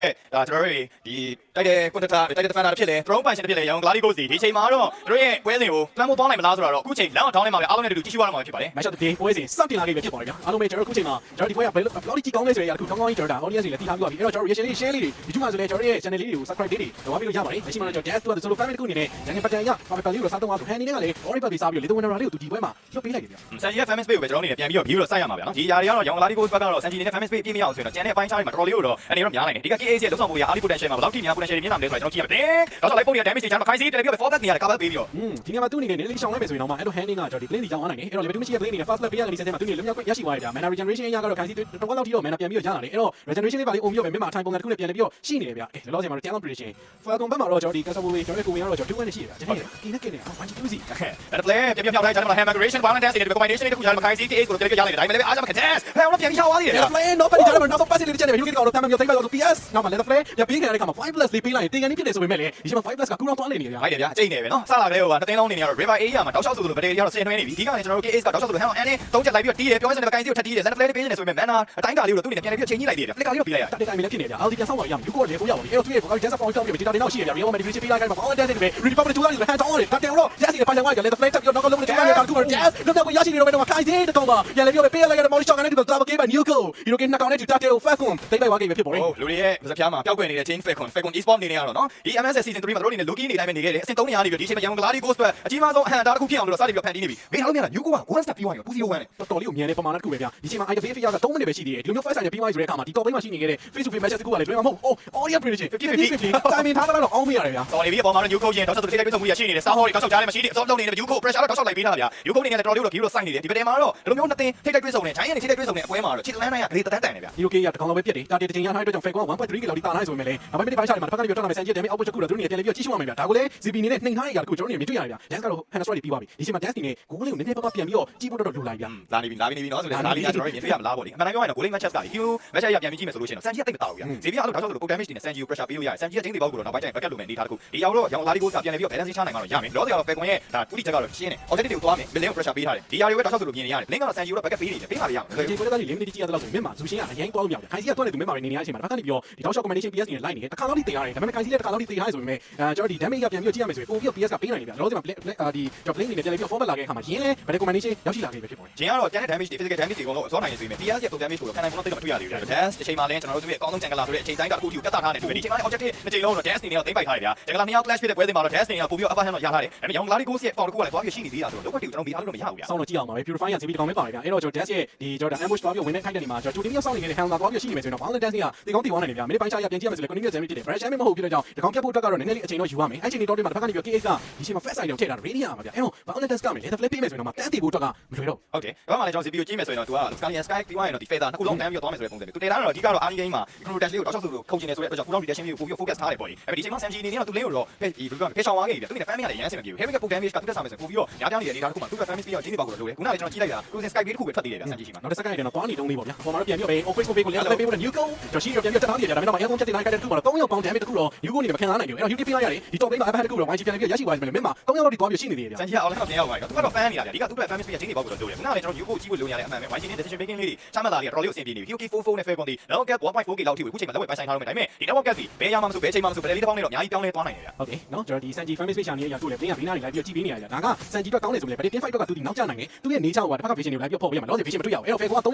ကျွန်တော်တို့ဒီတိုက်တဲ့ကွန်တက်တာတိုက်တဲ့ဖန်တာဖြစ်လဲdrone ပိုင်ရှင်ဖြစ်လဲရောင်ဂလာဒီကိုစီဒီချိန်မှာတော့တို့ရဲ့ပွဲစဉ်ကိုပလန်မိုးသွားနိုင်မလားဆိုတော့အခုချိန်လမ်းအောင်ထောင်းနေမှာပဲအားလုံးနဲ့တူတူကြည့်ရှုရမှာဖြစ်ပါတယ် match of the day ပွဲစဉ်စတင်လာခဲ့ပြီဖြစ်ပါတယ်ဗျာအားလုံးပဲကျွန်တော်အခုချိန်မှာကျွန်တော်ဒီပွဲကဘယ်လိုကြည့်ကောင်းလဲဆိုတဲ့အခုကောင်းကောင်းကြီးကျွန်တော် audience တွေလည်းသိထားပြီးပါပြီအဲ့တော့ကျွန်တော် reaction လေး share လေးတွေဒီchungမှာဆိုလဲကျွန်တော်ရဲ့ channel လေးတွေကို subscribe လေးတွေလုပ်ပြီးလို့ရပါတယ်လက်ရှိမှာကျွန်တော် dance တူတဲ့ solo family တစ်ခုအနေနဲ့ဂျန်ပတ်တန်ရပါပယ်လေးကိုစားတော့မှာဆိုဟန်နေနဲ့ကလည်း already ပတ်ပြီးစားပြီးလေတုံးဝင်တာလေးကိုဒီပွဲမှာလွတ်ပေးလိုက်တယ်ဗျာ ဆန်ဂျီရဲ့ famous page ကိုပဲကျွန်တော်အနေနဲ့ပြန်ပြီးတော့ view တော့စိုက်ရမှာဗျာနော်ဒီຢာတွေကတော့ရောင်ဂလာဒီကိုဘက်ကတော့ဆန်ဂျီနေတဲ့ famous page ပြည့်မရအောင်ဆိုရင်တော့ကျန်တဲ့အပိုင်းခြားတွေမှာတော်တော်လေးကိုတော့အနေနဲ့များနိုင်တယ်ဒီက KAC ရဲ့လုံဆောင်မှုရ Ali potential မှာဘယ်လောက်ထိများ potential တွေမြင်လာမလဲဆိုတော့ကျွန်တော်ကြည့်ရမယ်တော့ဆိုလိုက်ပုံတွေက damage တွေချမ်းမခိုင်းစီတယ်ပြီးတော့ focus နေရတယ် cover ပေးပြီးတော့ဒီနေရာမှာသူ့အနေနဲ့လေးရှောင်းလိုက်မယ်ဆိုရင်တော့မှအဲ့လို handing ကကျွန်တော်ဒီ plane တွေကြောင်းအောင်နိုင်တယ်အဲ့တော့ level 2မရှိတဲ့ plane တွေနဲ့ fast play ပေးရတဲ့ဒီ set မှာသူ့အနေနဲ့လုံမြောက်ခွင့်ရရှိသွားတယ်ဗျာ mana regeneration ရကတော့ခိုင်းစီတော့လောက်ထိတော့ mana ပြန်ပြီးတော့ရလာတယ်အဲ့တော့ regeneration လေးပါလေးအုံပြီးတော့မြန်မာ time ပုံစံတစ်ခုနဲ့ပြန်ပြီးတော့ရှိနေတယ်ဗျာလောလောဆယ်မှာ down prediction falcon ဘက်မှာတော့ကျွန်တော်ဒီ castle way ကျွန်တော်ကိုဝင်ကတော့ကျွန်တော်2-1နဲ့ရှိတယ်ဗျာကျွန်တော်ဒီနဲ့ကိနေအောင်1-2စီအဲ့ဒါ play ပြန်ပြောင်းထားတယ်ကျွန်တော် hammer migration balance dance တွေ combination တွေတခုကြားမှာခိုင်းစီ KAC ကိုလည်းရလာတယ်ဒါပေမဲ့လည်းအားကြမှာ contest ဖယ်အောင်ပြန်ပြီးချသွားသေးတယ်ဗျာ play no penny ကျွန်တော်နောက်ဆုံး pass လေးတစ်ချက်နဲ့ hero ကတော့တမ်းမြောက်သိမ်းပါတော့ PS နောက်မှာ level play ရပြီးခဲ့တဲ့ခါမှာ 5+ လေးပေးလိုက်ရင်တင်ကန်ကြီးဖြစ်တယ်ဆိုပေမဲ့လည်းဒီချိန်မှာ 5+ ကကူတော့တွားနေနေဗျာဟုတ်တယ်ဗျာအကျိတ်နေပဲနော်စလာကလေးကတသိန်းလုံးနေနေရတော့ river area မှာတောက်လျှောက်ဆိုလို့ဗတေရီကတော့ဆင်နှွှဲနေပြီဒီကနေ့ကျွန်တော်တို့ KAC ကတောက်လျှောက်ဆိုလို့ဟန်အောင်အန်နဲ့သုံးချက်လိုက်ပြီးတော့တီးတယ်ပြောစတဲ့ကိုင်းစီကိုထပ်တီးတယ် level play လေးပေးနေတယ်ဆိုပေမဲ့ mana အတိုင်းကာလေးကိုတော့သူ့အနေနဲ့ပြန်ပြီးချိန်ကြီးလိုက်သေးတယ် flicker လေးတော့ပြီးလိုက်ရတက်တိုင်းလည်းဖြစ်နေကြအောင်ဒီပြန်ဆောက်ပါရအောင် you ကိုလည်းကိုရပါဘူးအဲ့တော့သူ့ရဲ့ vocal jazz point တောက်ပြီး data တွေနောက်ရှိရဗျာ real medication ပေးလိုက်ကြမှာ all dance တွေပဲ ready public တူလာနေတယ်ဟန်တောင်းတယ်တက်တယ်တော့ jazz တွေဖိုင်ဆိုင်ဝိုင်းကလည်း play တက်ပြီးတော့နောက်လုံးတွေတူလာနေတာကူ jazz လောက်တော့ရရှိနေတော့တော့ခိုင်းသေးတဲ့ကောင်ပါရလည်းပြောပဲပေးလိုက်ရတဲ့ molly shot ကနေဒီတော့ double game ပဲ new go hero game နှစ်ကောင်နဲ့တူတက်တယ် falcon တိတ်ပိုက်ဝါgame ပဲဖြစ်ပေါ်တယ်ဟုတ်လူတွေရဲ့စပြားမှာပျောက်ကွယ်နေတဲ့ chain falcon esport နေနေရတော့နော်ဒီ MSS season 3မှာတို့အနေနဲ့ Loki နေတိုင်းပဲနေခဲ့တယ်အဆင့်3နေရာနေပြီးဒီချိန်မှာရန်ကုန် Gladi Ghost ပဲအကြီးမားဆုံးအဟန်တာတစ်ခုဖြစ်အောင်လို့စတင်ပြီးဖန်တီးနေပြီမေးထားလို့မရလား Yuko က one step ပြီးသွားပြီ2-0-1နဲ့တော်တော်လေးကိုမြန်တဲ့ပမာဏတစ်ခုပဲဗျာဒီချိန်မှာ IDF ရက3မိနစ်ပဲရှိသေးတယ်ဒီလိုမျိုး first side နဲ့ပြီးသွားပြီဆိုတဲ့အခါမှာဒီ top ဘိန်းမှာရှိနေခဲ့တဲ့ face to face match တစ်ခုကလည်းတွင်မှာမဟုတ် audio prediction 50-50 timing ထားတာတော့အောင်းမရတယ်ဗျာ sorry ဒီအပေါ်မှာတော့ Yuko ရင်တော့ဆက်သူထိခိုက်ပြဆုံးမှုရရှိနေတယ် Star Hall တွေတောက်လျှောက်ကြားထဲမှာရှိတယ် absorb လုပ်နေတယ် Yuko pressure တော့တောက်လျှောက်လိုက်ပေးထားတာဗျာ Yuko နေနဲ့တော်တော်လေးကို Giro စိုက်နေတယ်ဒီပတင်မှာတော့ဒီလိုမျိုးနှစ်သင်းထိခိုက်ပြဆုံးနေ Giant နဲ့ထိခိုက်ပြဆုံးနေအပွဲမှာတော့ချစ်လန်းနိုင်ကဂရေတန်းတန်နေဗျာ Yuko ရတကောင်လောက်ပဲပြစ်တယ်တာတီတချိန်ရထားတဲ့အတွက်ကြောင့် Falcon က 1.3k လောက်ဒီတာနိုင်ဆိုပေမဲ့လည်းနောက်ပိုင်းတစ်ပိုင်းခြားတွေမှာတစ်ဖက်ကနေပြောတော့မယ် Sanji damage output တစ်ခုတော့သူတို့နေပြန်ပြီးကြည့်ရှုရမယ်ဗျာဒါကိုလည်း CP နေနဲ့နှိမ်ထားရတာတခုကျွန်တော်နေမြင်တွေ့ရတယ်ဗျာ Dance ကတော့ Hannah Strike ပြီးသွားပြီဒီချိန်မှာ Dance နေနဲ့ကိုလေးကိုနည်းနည်းပါးပါးပြန်ပြီးတော့ကြည့်ဖို့တော့လိုလိုက်ဗျာလာနေပြီနော်ဆိုတော့ဒါလေးကကျွန်တော်မြင်တွေ့ရမလားပေါ့လေအမှန်တမ်းပြောရရင် goaling matches က Hugh match ရပြန်ပြီးကြည့်မယ်ဆိုလို့ရှိရင် Sanji ကတိတ်မတောက်ဘူးဗျာ Xavier အဲ့လိုတောက်လျှောက်ဆိုလို့ poke damage တွေနဲ့ Sanji ကို pressure ပေးလို့ရတယ် Sanji ရဲ့ chain တွေပေါက်ကိုတော့နောက်ပိုင်းကျရင် bucket လိုမယ်အနေထားတစ်ခုဒီရောက်တော့ရောင်လာဒီကိုပြန်နေပြီးတော့ balance ချနိုင်မှာတော့ရမယ်လောဆယ်ကတော့ Falcon ရဲ့ဒါပူလီချက်ကတော့ရှင်းတယ် objective တွေကိုသွားမယ် billion ကို pressure ပေးထားတယ်ဒီຢာတွေကိုပဲတောက်လျှောက်ဆိုလို့မြင်နေရတယ် link ကတော့ Sanji ကိုတော့ bucket ပေးနေတယ်ပေးပါလေရမယ်ဒီကိုလည်းဒါလေး limited ကြည့်ရတဲ့လောက်ဆိုရင်မြင်မှာဇူရှင်ကအရင်သွားလို့မရဘူးခိုင်စီကတွက်နေသူမြင်မှာပဲနေနေရချိန်မှာတစ်ခါကနေပြီးတော့ဒီတောက်လျှောက် combination PS နေလိုက်နေတယ်တစ်ခါလောက်ထိတင်ရတယ်ဒါပေမဲ့ခိုင်စီလည်းတစ်ခါလောက်ထိတင်ရတယ်ဆိုပေမဲ့ကျွန်တော်ဒီ damage ကပြန်ပြီးတော့ကြည့်ရမယ်ဆိုရင်ပို့ပြီးတော့ PS ကပေးနိုင်တယ်ဗျာလောဆယ်မှာဒီ drop lane နေနဲ့ပြန်ပြီးတော့ format လာခဲ့အခါမှာရင်းလဲ battle combination ရောက်ရှိလာခဲ့ပြီဖြစ်ပေါ်တယ်ဂျင်းကတော့ကျန်တဲ့ damage တွေ physical damage တွေအကုန်လုံးအစောနိုင်နေဆိုပေမဲ့ PS ရဲ့ damage ကိုခံနိုင်ဖို့တော့တိတ်မတွေ့ရသေးဘူးဗျာ Dance တစ်ချိန်မှာလည်းကျွန်တော်တို့ရဲ့အကောင်းဆုံး jungler ဆိုတဲ့အချိန်တိုင်းကတစ်ခုထိကိုပြတ်သားထားတယ်ဆိုပြီးဒီချိန်မှာ objective နှစ်ချိန်လုံးတော့ Dance နေနဲ့သိမ့်ပိုက်ထားတယ်ဗျာ jungler နှစ်ယောက် clash ဖြစ်တဲ့ပွဲစဉ်မှာတော့ Dance နေကပို့ပြီးတော့ upper hand တော့ရထားတယ်ဒါပေမဲ့ young Gladi Ghost ရဲ့ form တစ်ခုကလည်းသွားပြီးရှိနေသေးတာဆိုတော့လုံးဝတိကျွန်တော်မိထားလို့တော့မရဘူးဗျာစောင်းတော့ကြည့်အောင်ပါပဲ purify ရ CP တကောင်ပဲပါတယ်ဗျာအဲ့တော့ကျွန်တော် Dance ရဲ့ဒီကျွန်တော် ambush သွားပြီးဝင်တဲ့ခိုက်တဲ့နေမှာကျွန်တော် 2 team စောင်းနေနေတဲ့ hand သွားပြီးရှိနေမယ်ဆိုရင်တော့ balance dance ကဒီကောင်တီဝမ်းနေတယ်ဗျာမိနစ်ပိုင်းခြားရပြန်ကြည့်ရမယ်ဆိုရင် continuous damage ဖြစ်တယ် fresh damage မဟုတ်ဘူးဖြစ်တဲ့ကြောင့်ဒီကောင်ပြတ်ဖို့အတွက်ကတော့နည်းနည်းလေးအချိန်တော့ယူရမယ်အဲ့ချိန်တွေတော့ဒီမှာတစ်ဖက်ကနေပြီး KS ကဒီချိန်မှာ first side ကိုထည့်ထားတာ ready ရမှာဗျာအဲ့တော့ balance dance ကမယ် level play ပေးမယ်ဆိုရင်တော့တန်းတီဖို့အတွက်ကမလွယ်တော့ဟုတ်တယ်ဘာမှလည်းကျွန်တော် CPU ကြည့်မယ်ဆိုရင်တော့ तू က Scalian Sky ပြီးသွားရင်တော့ဒီ feather နှစ်ခုလုံးတန်းပြီးတော့သွားမယ်ဆိုတဲ့ပုံစံမျိုး तू တင်ထားတော့အဓိကတော့ early game မှာ Crew Dash လေးကိုတောက်လျှောက်ဆိုလို့ခုန်ကျင်နေဆိုတဲ့အတွက်ကြောင့် Cooldown reduction မျိုးကိုပို့ပြီး focus ထားတယ်ပေါ့လေအဲ့ဒီချိန်မှာ Sanji နေနေတော့ तू လင်းကိုတော့ဒီဘယ်လိုပြောမလဲဖေးချောင်းသွားခဲ့ပြီဗျာ तू နဲ့ fan မရလည်းရမ်းစင်မပြေဘူး heavy က poke damage က तू တက်စားမယ်ဆိုပို့ပြီးတော့ညာပြောင်းနေတဲ့အနေထားတစ်ခုမှာ तू က fan ပြီးတော့ဂျင်းနေပါကိုလိုတယ်ခုနကလည်းကျွန်တော်ကြည့်လိုက်တာ Cruising Sky တစ်ခုပဲထွက်သေးတယ်ဗျာ Sanji ရှိမှာနောက်တစ်စက္ကန့်နေတော့သွားနေတုံးလေးပေါ့ဗျာပေါ်မှာတော့ပြန်ပြီးတော့ open scope ကိုလည်းလည်းပေးဖို့ new go ကျွန်တော်ရှိရပြန်ပြီးတက်ထားနေတယ်ဒါပေမဲ့တော့ aircon ချက်တင်လိုက်တဲ့တစ်ခုမှာတော့3ယောက်ပေါင်း damage တစ်ခုတော့ Yuko နေနဲ့မခံစားနိုင်ဘူးအဲ့တော့ UT ပေးလိုက်ရတယ်ဒီ top ဘိန်းမှာ upper hand တစ်ခုတော့ YG ပြန်ပြီးရရှိသွားပြီမြန်မာ3ယောက်တော့ဒီသွားပြီးရှိနေသေးတယ်ဗျာ Sanji က online မှာပြန်ရောက်သွားပြီ तू ကတော့ fan နေတာဗျာဒီက तू အတွက် fan base ပြန်ဂျင်းနေပါကိုလိုတယ်ခုနကလည်းကျွန်တော် Yuko ကြည့်ဖို့လိုရတဲ့အမှန်ပဲ YG နဲ့ decision making လေးတွေချမှတ်လာတယ်တော်တော်လေးအဆင်ပြေနေပြီ QK44 နဲ့ Falcon တွေ level cap 1.4k လောက်ထိကိုအခုချိန်မှာလက်ဝဲပိုင်ဆိုင်ထားလို့မယ်ဒါပေမဲ့ဒီ network cap တွေဘယ်ရမှာမဆိုဘယ်ချိန်မှာမဆိုဘယ်လေးတစ်ပေါင်းနဲ့တော့အများကြီးပြောင်းလဲသွားနိုင်တယ်ဗျာဟုတ်တယ်နော်ကျွန်တော်ဒီ Sanji fan base page နေရတူလေ plane ကဘေးနားနေလိုက်ပြီးတော့ကြည့်ပေးနေရတယ်ဒါက Sanji တော့ကောင်းတယ်ဆိုလည်း team fight တော့ကသူဒီနောက်ကျနိုင်တယ်သူရဲ့ nature ကတစ်ဖက်က vision တွေလိုက်ပြီးတော့ဖော်ပေးရမှာတော့ vision မတွေ့ရဘူးအဲ့တော့ Falcon က3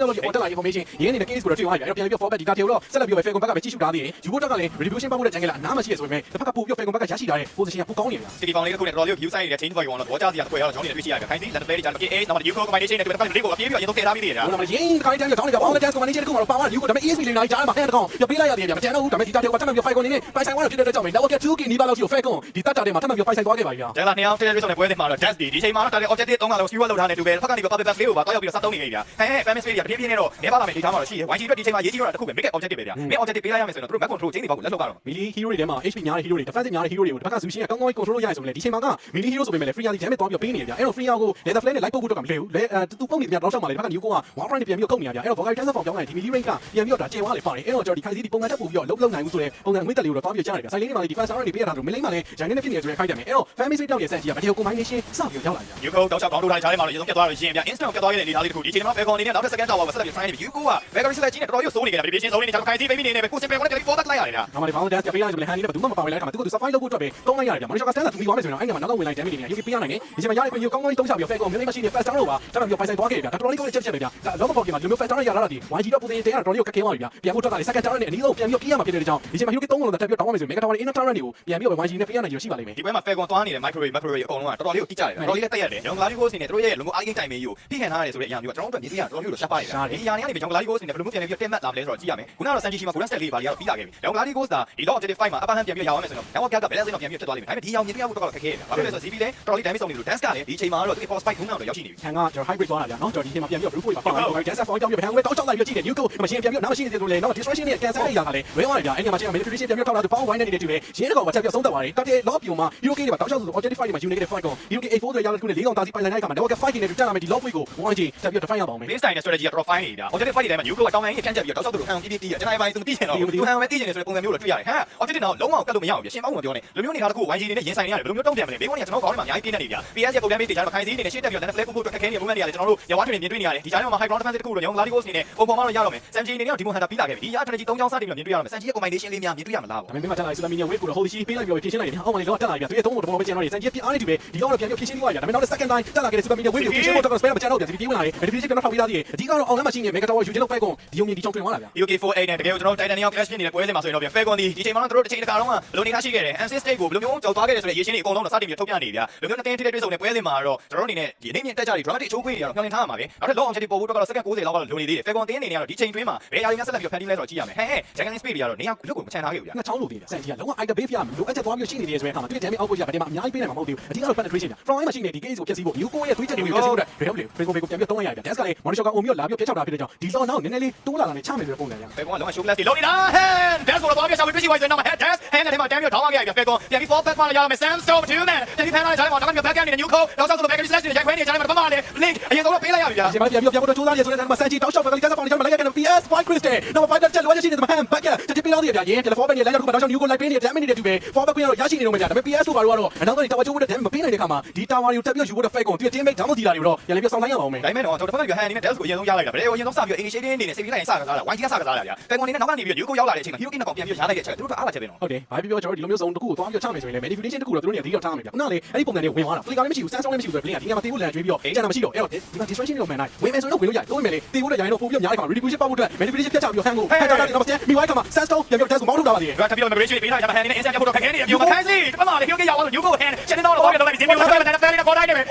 ယောက်လောက်ဒီ order လာ information ရင်းနေတဲ့ case ကိုတော့တွေ့သွားပြီအဲ့တော့ပြန်ပြီးတော့ forward data တွေတော့ဆက်လက်ပြီးတော့ Falcon ဘက်ကပဲကြည့်ရှုထားသေးတယ် Yuko ကလည်း retribution ပတ်ဖို့တဲ့ jungle အနားမှာရှိရဆိုပေမဲ့တစ်ဖက်ကပို့ပြီး Falcon ဘက်ကရရှိထားတဲ့ position ကပိုကောင်းနေဗျာ City Found လေးတစ်ခုနဲ့တော်တော်လေး view side နေတဲ့ change voice ကတော့ဘောကြစီရတဲ့ပွဲကတော့ကျွန်တော်တို့တွေ့ရှိရတယ်ခိုင်းစီ level play တွေကြာတော့ KA နောက်မှာ Yuko combination နဲ့တွေ့တဲ့လေးကိုအပြေးပြီးတော့ရင်သုံးထည့်ထားပြီးသေးတယ်ဗျာဟိုမှာရင်းခိုင်းတိုင်းကြောင်းနေကြအောင် dance combination တစ်ခုမှာပါဝါ Yuko ဒါပေမဲ့ ESP လေးနိုင်ကြားမှာဟန်တကောင်ပြပေးလိုက်ရသေးတယ်ဗျာမကျန်တော့ဘူးဒါပေမဲ့ဒီတာတွေကတတ်မှတ်ပြီး Falcon နေနဲ့ပိုင်ဆိုင်သွားတော့ဖြစ်တဲ့ကြောင့်ပဲ level 2k နီးပါးလောက်ရှိကို Falcon ဒီတတ်တာတွေမှာတတ်မှတ်ပြီးပိုင်ဆိုင်သွားခဲ့ပါပြီဗျာကျန်လာနှစ်ယောက်တဲ့ဆိုတဲ့ပွဲစဉ်မှာတော့ Dance ဒီချိန်မှာတော့တာတဲ့ objective 3ခါလောက် skewer လောက်ထားနေတူပဲဖက်ကနေပြီး public pass လေးကိုပါတော့ရောက်ပြီးတော့စသုံးနေနေပြီဗျာဟဲ့ famous space တွေတဖြည်းဖြည်းနဲ့တော့နေပါလာမယ်ဒီထားမှာတော့ရှိရ YG အတွက်ဒီချိန်မှာရေးကြည့်တော့တစ်ခုပဲ make objective ပဲဗျာ make objective ပေးလိုက်ရမယ်ဆိုရင်တော့သူတို့ back control ချိန်နေပါဘူးလက်လောက်ကတော့ melee hero တွေထဲမှာ HP များတဲ့ hero တွေ defensive များတဲ့ hero တွေကိုတစ်ဖက်က Zushin ကကောင်းကောင်း control လုပ်ရရင်ဆိုရင်ဒီချိန်မှာက melee hero ဆိုပေမဲ့လည်း free ရည် damage သွားပြီးတော့ပေးနေတယ်ဗျာအဲ့တော့ free ကို leather flame နဲ့ light ပုတ်ဖို့တော့ကမလွယ်ဘူးလေသူပုံနေတယ်တော့ရှောက်မှာလေတစ်ဖက်က Yuko က one front နဲ့ပြန်ပြီးတော့ကုတ်နေရဗျာအဲ့တော့ vocal transfer form ပြောင်းလိုက်ဒီ melee range ကပြန်ပြီးတော့ဒါကျေဝါးလေပါတယ်အဲ့တော့ကျွန်တော်ဒီခိုင်စီဒီပုံမှန်တက်ပို့ပြီးတော့လုံးလုံးနိုင်ဘူးဆိုတဲ့ပုံစံအငွေ့တက်လေးကိုတော့သွားပြီးကြားရတယ်ဗျာ side lane တွေမှာဒီ defense hour တွေပေးရတာတို့ melee မှာလည်း giant နဲ့ဖြစ်နေတယ်ဆိုတဲ့ခိုက်တယ်မယ်အဲ့တော့ fan base တောက်ရဲ့ Sanji က battle combination စပြီးတော့ရောက်လာကြ Yuko တောက်ချောက်ကောင်းထိုးထားတဲ့ကြားထဲမှာတော့ရေဆုံးပြတ်သွားလို့ရှင်ဗျာ instant ပြတ်သွားခဲ့တဲ့အနေအထားလေးတစ်ခုဒီချိန်မှာ Falcon အနေနဲ့နောက်ထပ် second tower ကိုဆက်လက်ပြီး try နေပြီ Yuko က Vega Research ကြီးနဲ့တော်တော်လေးစိုးနေကြတယ် prediction ဆုံးနေနေကျွန်တော်ခိုင်စီ baby နေနေပဲကိုစင်ပဲ ကျွန်တော်ပေါ်တက်လိုက်ရတယ်ဗျာ နောက်မှဒီဘောင်းဒန်စ်ပြပေးလိုက်ဆိုလည်းဟန်နီနဲ့ဘယ်သူမှမပါဝင်လိုက်ခါမှာသူကသူ survive လုပ်ဖို့အတွက်ပဲကောင်းလိုက်ရတယ်ဗျာမော်ရီရှောကစတန်သာသူမိသွားမယ်ဆိုရင်အဲ့ဒီမှာနောက်ဝင်လိုက် damage တွေနေရုပ်ပေးရနိုင်တယ်ဒီချိန်မှာရတဲ့ခွင့်မျိုးကောင်းကောင်းတုံးချပြီး fair ကိုမျိုးလေးမရှိနေ fast down လို့ပါဒါပေမဲ့ပိုင်ဆိုင်သွားခဲ့တယ်ဗျာတော်တော်လေးကောင်းတဲ့ချက်ချက်ပဲဗျာလောကပေါ်ကြီးမှာဒီလို fast down ရလာတာဒီ YG တော့ပုံစံတရားတော်တော်လေးကိုကတ်ခဲသွားပြီဗျာပြန်ဖို့ထွက်တာလေ second down နဲ့အနည်းဆုံးပြန်ပြီးပြေးရမှာဖြစ်တဲ့ကြောင့်ဒီချိန်မှာ Hyuki 3လုံးတော့တက်ပြီးတောင်းရမယ်ဆိုရင် Mega Tower နဲ့ Inner Tower တွေကိုပြန်ပြီးတော့ YG နဲ့ပေးရနိုင်ကြရှိပါလိမ့်မယ် ဒီပွဲမှာ fair ကွန်သွားနေတဲ့ microwave အကုန်လုံးကတော်တော်လေးကိုတိကျတယ်တော်တော်လေးလည်းတက်ရတယ်ကျွန်တော် Gladiator စီနဲ့တို့ရဲ့လုံငို icon တိုင်မင်းကြီးကိုဖိခံထားရတယ်ဆိုတဲ့အရာမျိုးကကျွန်တော်တို့အတွက်မြင်သိရတော်တော်လေးကိုရှားပါတယ်ဗျာဒီအရာတွေကနေကျွန်တော် Gladiator စီနဲ့ဘယ်လိုမျိုးပြန်ပြီးတက်မှတ်လာမလဲဆိုတော့ကြည့်ရမယ်ခုနကတော့ Sanji ရှိမှာ Golden State လေးပါလေးကတော့ပြီးလာခဲ့ပြီကျွန်တော် Gladiator ကဒီ Law Objective 5မှာ upper hand ပြန်ပြီးရအောင်မယ်ဆိုတော့ Network က balance တော့ပြန်ပြီးဖြစ်သွားလိမ့်မယ်ဒါပေမဲ့ဒီအောင်မြင်သိရဖို့တော့ခက်ခဲတယ်ဘာဖြစ်လဲဆိုတော့ ZB လည်းတော်တော်လေး damage ဆုံးနေလို့ dance ကလည်းဒီချိန်မှာတော့သူ force spike ခုနကတော့ရောက်ရှိနေပြီ ခံကကျွန်တော် hybrid သွားတာဗျာနော်ကျွန်တော်ဒီချိန်မှာပြန်ပြီးတော့ blue point မှာပေါက်လာတော့ dance form ကြောင့်ပြန်ပြီးတော့တောက်ချောက်လိုက်ပြီးကြည့်တယ် Yuko မရှင်းပြန်ပြီးတော့နောက်မရှင်းနေတယ်ဆိုလေနော် distraction နဲ့ cancel ရတာကလည်းဝဲသွားတယ်ဗျာအဲ့ဒီမှာရှင်း manipulation ပြန်ပြီးတော့ထောက်လာသူ power wine နဲ့နေတူတယ်ရှင်းတဲ့ကောင်မှာချက်ပြီးဆုံးသက်သွားတယ်တကယ် lock ပြုံမှာ Yuki တွေပါတောက်ချောက်ဆို objective fight တွေမှာ unique fight ကောင် Yuki A4 တွေရတဲ့ခုနဲ့၄ကောင်တာစီပိုင်လိုက်တဲ့အခါမှာ network fight တွေနဲ့တက်လာမယ်ဒီ lock weight ကို 1G တက်ပြီးတော့ define ရပါအောင်မယ် base time နဲ့ strategy ကတော်တော် fine နေပြီဗျာ objective fight တွေထဲမှာ Yuko ကတောင်းပိုင်းကြီးဖြန့်ချက်ပြီးတော့တောက်ချောက်သူတို့ခံပြီးပြီးကျွန်တော်ပိုင်းသူသိချင်တော့သူခံမဲ့သိချင်တယ်ဆိုတဲ့ပုံစံမျိုးလို့တွေ့ရတယ်ဟမ် objective တော့လုံးဝကတ်လို့မရဘူးဗျာရှင်းအောင်မပြောနဲ့လူမျိုးနေသားတစ်ခု YG တွေနဲ့ရင်ဆိုင်နေရတယ်ဘယ်လိုမျိုးတုံ့ပြန်မလဲဘေးကုန်းကကျွန်တော်ကောင်းနေမှာအများကြီးပြင်းနေနေဗျာ PS ရဲ့ program base တွေကြားမှာခိုင်စီးနေနဲ့ရှင်းတက်ပြီးတော့ flag ဖို့အတွက်ခက်ခဲနေတဲ့ movement တွေရတယ်ကျွန်တော်တို့ရဝါထွင်မြင်တွေ့နေရတယ်ဒီကြားထဲမှာ high ground defense တစ်ခုလို့ညောင် Gladiator နေနဲ့ပုံပေါ်မှာတော့ရတော့မယ် Sanji အနေနဲ့ဒီမိုဟန်တာပြီးလာခဲ့ပြီဒီ strategy 3ချောင်းစတင်ပြီးမြင်တွေ့ရတော့မယ် Sanji ရဲ့ combination လေးများမြင်တွေ့ရမလား ဒါပေမဲ့မတက်လိုက်ဆိုတော့မင်းရဲ့ weight ကိုတော့ holy shit ပေးလိုက်ပြီးတော့ဖြည့်ရှင်းလိုက်တယ်အောက်မှာလည်းတော့တက်လာပြီသူရဲ့သုံးဖို့တော့မကျန်တော့တယ်စံကြီးပြအားနေတူပဲဒီကောင်တော့ပြန်ပြီးဖြည့်ရှင်းပြီးသွားပြီဒါပေမဲ့နောက် second time တက်လာခဲ့တဲ့ super media weight ကိုဖြည့်ရှင်းဖို့တော့ spare မကျန်တော့ဘူးဒီပြေးဝင်လာတယ် meditation ကတော့ထောက်ပြီးသားသေးတယ်အဓိကတော့ online မှာရှိနေတဲ့ Mega Tower ယူခြင်းလောက်ပဲကုန်ဒီုံမြင်ဒီချောင်းတွင်သွားလာဗျာ UK48 နဲ့တကယ်ကိုကျွန်တော် Titanium clash ဖြစ်နေတဲ့ပွဲစဉ်မှာဆိုရင်တော့ဗျာ Falcon ဒီချိန်မှာတော့တို့တစ်ချိန်တစ်ခါတော့ဘယ်လိုနေထားရှိခဲ့တယ် Ancient State ကိုဘယ်လိုမျိုးကြောက်သွားခဲ့တယ်ဆိုတဲ့ရေရှင်းတွေအကုန်လုံးတော့စတင်ပြီးထုတ်ပြနေဗျာဘယ်လိုမျိုးတင်းထိတဲ့တွေ့ဆုံတဲ့ပွဲစဉ်မှာတော့ကျွန်တော်တို့အနေနဲ့ဒီအနေမြင့်တက်ကြတွေ dramatic အချိုးခွေးတွေကတော့မျှော်လင့်ထားရမှာပဲနောက်ထပ် long objective ပေါ်ဖို့တော့ second 60လောက်ကတော့လိုနေသေးတယ် Falcon တင်းအနေနဲ့ကတော့ဒီချိန်တွင်းမှာဘယ်အရာတွေများဆက်လက်ပြီးဖန်တီးလဲဆိုတော့ကြည့်ရမယ်ဟဲ့ Dragon Speed တွေကတော့နေရာလွတ်ကိုမချန်ထားခဲ့ဘူးဗျာ နှစ်ချောင်းလို့သေးတယ်စံကြီးကလုံးဝ item base ပြရမယ်လိုအပ်ချက်သွားပြီးရှိနေတယ်ဆိုတဲ့အခါမှာသူ့ရဲ့ damage output ကဗတ်တယ်မှာအများကြီးပေးနိုင်မှာမဟုတ်သေးဘူးအဓိကတော့ penetration ဗျာ from line မှာရှိနေဒီ case ကိုဖျက်ဆီးဖို့ Yuko ရဲ့ tweet တွေကိုဖျက်ဆီးဖို့အတွက် Facebook ကိုပြန်ပြီးတော့ရရတယ် dance ကလည်း monitor ကအုံပြီးတော့လာပြီးတော့ဖျက်ချောက်တာဖြစ်တဲ့ကြောင့်ဒီတော့နောက်နည်းနည်းလေးတိုးလာတာနဲ့ချမယ်ဆိုတဲ့ပုံစံဗျာ Falcon ကလုံးဝ show class တွေလုံးနေတာ hand dance ကိုတော့သွားပြီးရှာပြီးတွေ့ရှိဝိုင်းဆိုတော့ dance hand နဲ့ထဲမှာတန်းပြီးတော့ထောင်းသွားခဲ့ရပြီ Falcon ပြန်ပြီး fall back မှလည်းရအောင်မယ် Sam Storm 2 man ပြန်ပြီးဖန်လာတဲ့ဂျားမှာတော့ပြန် back ကနေ Yuko တော့ဆောက်ဆို back slash တွေရိုက်ခွဲနေဂျားမှာတော့မှလည်း link အရင်ဆုံးတော့ပေးလိုက်ရပြီဗျာ ဒီမှာပြန်ပြီးတော့ကြိုးစားနေဆိုတဲ့မှာစံကြီးတောက်ချောက်ပဲကစားဖောင်ဂျာမှာလိုက်ရတဲ့ PS5 Crystal နောက်5တက်လောရရှိနေတဲ့ hand back တက်ပြီးတော့ရရင် telephone ပဲနေလိုက်တော့တောက်ချောက် Yuko လိုက်ပေးနေတဲ့ damage တွေတူပဲ fall back ကတော့ရရှိနေတော့မှကြာဒါပေမဲ့ PS တို့ဘာလို့ကတော့အနောက်ကနေ tower ချိုးတဲ့ damage မပေးနိုင်တဲ့ခါမှာဒီ tower တွေကိုတက်ပြီးတော့ယူဖို့တဲ့ fake ကိုသူ့ teammate ဓာတ်မစီလာတွေတော့ပြန်ပြီးဆောင်ဆိုင်ရအောင်မယ် ဒါပေမဲ့တော့ကျွန်တော်တစ်ဖက်က hand အနေနဲ့ dance ကိုအရင်ဆုံးရလိုက်တာဗလေအရင်ဆုံးစပြီး initiative အနေနဲ့စိတ်ပြီးလိုက်ရင်စကားစားတာ YG ကစကားစားတာဗျာ Falcon အနေနဲ့နောက်ကနေပြီး Yuko ရောက်လာတဲ့အချိန်မှာ Hiroki နဲ့ကောင်ပြန်ပြီးရလိုက်တဲ့အချက်သူတို့အားလာချက်ပဲနော် ဟုတ်တယ်ဘာဖြစ်ပြောကျွန်တော်ဒီလိုမျိုးစုံတစ်ခုကိုသွားပြီးတော့ချမယ်ဆိုရင်လည်း manipulation တစ်ခုတော့သူတို့နေအဓိကထားမယ်ဗျာခုနကလေအဲ့ဒီပုံစံတွေဝင်သွားတာ flicker လည်းမရှိဘူး sensor လည်းမရှိဘူးဆိုတော့ play ကဒီကမှာတေးဖို့လန်ကျွေးပြီးတော့ကျန်တာမရှိတော့အဲ့တော့ဒီမှာ distraction တွေတော့မှန်လိုက်ဝင်မယ်ဆိုတော့ဝင်လို့ရတယ်ဝင်မယ်လေတေးဖို့လည်းရိုင်းတော့ပို့ပြီးတော့ညားတဲ့ခါ redistribution ပေါက်ဖို့အတွက် manipulation ဖြတ်ချပြီးတော့ hand ကိုဖက်တာတော့မစဲမိဝိုင်းခါမှာ sensor ပြန်ပြီးတော့ dance ကိုမောင်းထုတ်တာပါသေးတယ် ဒါတပြီးတော့ immigration ပေးထားကြတာ hand နဲ့ insert ဖို့တော့ခက်ခဲနေတယ်ပြောမခိုင်းစီဒီမှာလေ Hiroki ရောက်သွားလို့ Yuko hand ချက်နေတော့တော့လောက်လိုက်ပြီး Jimmy ကိုတော့ fan နဲ့ခေါ်လိုက်တယ်ပဲ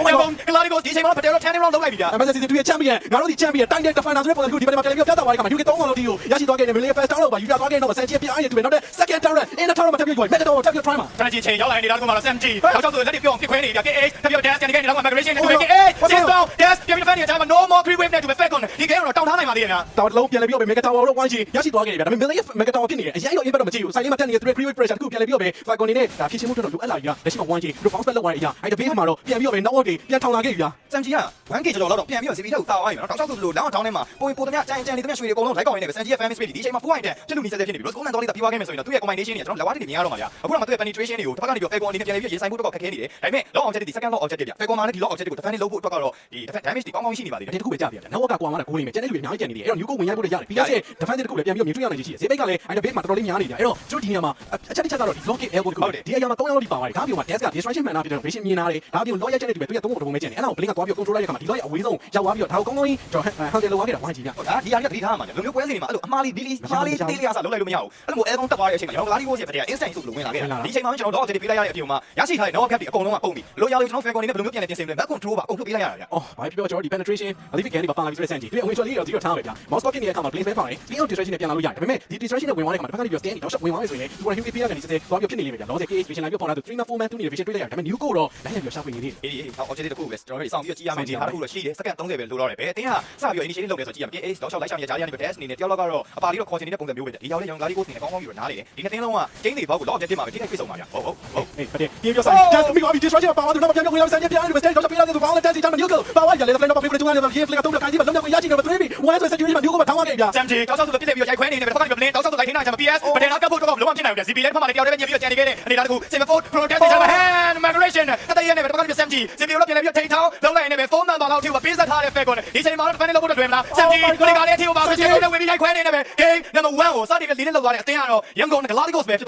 Gladiator ဒီချိန်မှာ Patel 10 round လောက်လိုက်ပြီဗျာ MSC season 2ရဲ့ champion ငါတို့ဒီ champion တိုင်းတဲ့ defender ဆိုတဲ့ပုံစံမျိုးဒီဘက်မှာပြန်ပြီးတော့ပြတ်သွားပါတဲ့ခါမှာ UK 3လောက်တီကိုရရှိသွားခဲ့တယ် Million first down လောက်ပါယူလာသွားခဲ့တော့စံချပြအားရတူပဲနောက်တဲ့ second down နဲ့ inner tower မှာတက်ပြီးတော့ Mega Tower တက်ပြီး try မှာ strategy ချိန်ရောက်လာနေတာကမှတော့ SMG တော့ဆိုလက်တွေပြောင်းဖြစ်ခွဲနေပြီ KH တက်ပြီး dance ကနေကနေတော့ immigration နဲ့ KH sit down dance ပြန်ပြီး fan နေကြမှာ no more creep wave နဲ့တူပဲ Falcon ဒီ game တော့တောင်းထားနိုင်ပါသေးတယ်ဗျာ တောင်းလုံးပြန်ပြီးတော့ Mega Tower တော့ 1G ရရှိသွားခဲ့တယ်ဗျာဒါပေမဲ့ Million Mega Tower ဖြစ်နေတယ်အရင်တော့ impact တော့မကြည့်ဘူးဆိုင်လေးမှာတက်နေတဲ့ 3 pressure တခုပြန်ပြီးတော့ Falcon နေနဲ့ဒါဖြစ်ချင်းမှုတော့လိုအပ်လာပြီဗျာလက်ရှိမှာ 1G တို့ bounce back လောက်သွားတဲ့အရာအဲ့ဒါ base မှာတော့ပြန်ပြီးတော့ network တွေပြန်ထောင်လာခဲ့ပြီဗျာ SMG က 1K ကျော်လောက်တော့ပြန်ပြီးတော့ CP တက်ကိုတောင်းသွားပြီနော်တောက်ချောက်ဆိုလို့လောင်းတောင်းထဲမှာပိုတမကြိုင်နေတမရွှေတွေအကုန်လုံးလိုက်ကောင်းနေတယ်ပဲ SMG ရဲ့ fan space ဒီချိန်မှာ full item ဖြစ်လို့နီးစက်ဖြစ်နေပြီ Rose Gold တော်လေးတာပြီးသွားခဲ့မယ်ဆိုရင်တော့သူ့ရဲ့ combination တွေကကျွန်တော်လက်ဝါးတွေမြင်ရတော့မှာဗျာအခုတော့မှသူ့ရဲ့ penetration တွေကိုတစ်ဖက်ကနေပြီး Falcon အနေနဲ့ပြန်ပြီးရေးဆိုင်ဖို့တော့ခက်ခဲနေတယ်ဒါပေမဲ့ long objective ဒီ second long objective ဗျ Falcon မှာလည်းဒီ long objective ကို defend လုပ်ဖို့အတွက်ကတော့ဒီ damage တွေကောင်းကောင်းရှိနေပါသေးတယ် ဒီတစ်ခုပဲကြာပြီဗျာ network ကကွာမှာကိုနေမယ်ကျန်တဲ့လူတွေအများကြီးကျန်နေတယ်အဲ့တော့ Yuko ဝင်ရဖို့လည်းရတယ်ပြီးတော့ defense တစ်ခုလည်းပြန်ပြီးတော့မြင်တွေ့ရနိုင်ချေရှိတယ်ဈေးဘက်ကလည်းအဲ့ဒါ base မှာတော်တော်လေးများနေကြအဲ့တော့ကျွန်တော်ဒီနေရာမှာအချက်တစ်ချက်ကတော့ဒီ lock elbow တစ်ခုဒီအရာမှာ3ယောက်လောက်ဒီပါပါတယ်ဒါပြောမှာ desk က distraction man ဖြစ်တဲ့ vision မြင်လာတယ်ဒါပြော lawyer ချက်နဲ့တူပဲသူရဲ့3ခုတစ်ပုံပဲကျန်တယ်အဲ့ဒါကို blink ကသွားပြီး control လိုက်တဲ့ခါမှာဒီ lawyer အဝေးဆုံးရောက်သွားပြီးတော့ဒါကိုကောင်းကောင်းကြီးကျွန်တော် handle လုပ်သွားခဲ့တာ 1G ဗျာ ဟုတ်ဒါဒီဟာတွေကတတိထားမှာဗျလူမျိုးပွဲစဉ်တွေမှာအဲ့လိုအမားလေးဒီလီအမားလေးတေးလေးအစားလုံးလိုက်လို့မရဘူးအဲ့လိုမျိုး elbow တက်သွားတဲ့အချိန်မှာကျွန်တော် Gladiator ရဲ့ player instant ဆိုလို့ဝင်လာခဲ့တယ်ဒီချိန်မှာကျွန်တော် objective ပေးလိုက်ရတဲ့အပြင်မှာရရှိထားတဲ့ network gap တွေအကုန်လုံးကပုံပြီလိုရလို့ကျွန်တော် Falcon နဲ့ဘယ်လိုမျိုးပြန်လဲပြင်ဆင်မလဲ map control ပါအကုန်ထုတ်ပေးလိုက်ရတာဗျ အော်ဘာဖြစ်ပြောကျွန်တော်ဒီ penetration အလေးပြန်နေပါပါလာပြီဆိုတဲ့ Sanji ဒီအဝင်ချော်လေးတော့ဒီတော့ထားမယ်ဗျာ mouse clock ဖြစ်နေတဲ့အခါမှာ blink ပဲဖောင်းတယ်ဒီ distraction နဲ့ပြန်လာလို့ရတယ်ဒါပေမဲ့ဒီ distraction နဲ့ဝင်သွားတဲ့အခါမှာတစ်ခါတည်းပြော stand တော့ shot ဝင်သွားပြီဆိုရင်ဒီက Huki ပြရတယ်ဒီစက်သွားပြီးဖြစ်နေလိမ့်မယ်ဗျာလောဆယ် KH vision လိုက်ပြီးပေါ်လာသူ3 man 4 man 2နေ vision တွေ့လိုက်ရတယ်ဒါပေမဲ့ Yuko တော့လိုက်ရပြီးရှာဖွေနေသေးတယ် အေးဟော objective တစ်ခုပဲကျွန်တော်တို့စောင့်ပြီးကြည့်ရမယ်ဒီဟာတစ်ခုတော့ရှိတယ် second 30ပဲလိုတော့တယ်ပဲတင်းဟာစပြီး initiative လုပ်တယ်ဆိုကြည့်ရမယ် KH တော့6လိုက်ရှာနေကြားရနေပဲ test အနေနဲ့တယောက်လောက်ကတော့အပါလေးတော့ခေါ်ချင်နေတဲ့ပုံစံမျိုးပဲဒီရောက်တဲ့ရောင် Gladiator ကိုနေကောင်းကောင်းပြီးတော့နားလေတယ်ဒီနှစ်တင်းလုံးကကျင်းတွေဘောက်ကို lock objective မှာပဲထိခိုက်ပြေဆုံးပါဗျဟုတ်အေးဟုတ်တယ်ပြေပြောဆိုင် just မိသွားပြီ distraction ပါသွားသူတော့ပြန်ပြန်ဝင်လာ Sanji ပြန်နေပဲ stand တော့ပြလာတဲ့သူဘောင်းနဲ့ dance ချမ်း Yuko ပါဝါရလေ flame တော့ပြေပြီးတူကနေပြေ flick တော့ကိုင်းစီးမလုံးတော့ရရှိ number 3 one ဆို situation မှာမျိုးကိုထောင်းသွားခဲ့ဗျာ SMG တောက်ချောက်ဆိုပြစ်ပြီးရိုက်ခွဲနေတယ်ဘက်ကနေပြီးတောက်ချောက်ဆိုလိုက်ထင်းနိုင်ချင် PS ပဒနာကပ်ဖို့တော့လုံးဝဖြစ်နိုင်တယ် ZB လည်းဖတ်မှလည်းတယောက်တည်းပဲညင်ပြီးတော့ကြံနေခဲ့တဲ့အနေနဲ့တကူ Semphore Protect ထားပါ hand migration တတရနဲ့ဘက်ကနေ SMG ZB လို့ပြန်လဲပြီးထိထောင်းလုံးလိုက်နေပဲဖုန်းနံပါတ်လောက်ထိပေးဆက်ထားတဲ့ fake ကိုဒီချိန်မှာတော့ defend လုပ်ဖို့တွေ့မလား SMG ကိုလည်းကလည်းအထိကိုပါဆိုချင်လို့ဝင်ပြီးရိုက်ခွဲနေတယ်ပဲ game number 1ကိုစတင်ပြီး lead လုပ်သွားတဲ့အတင်းကတော့ Young Gong Galacticos ပဲဖြစ်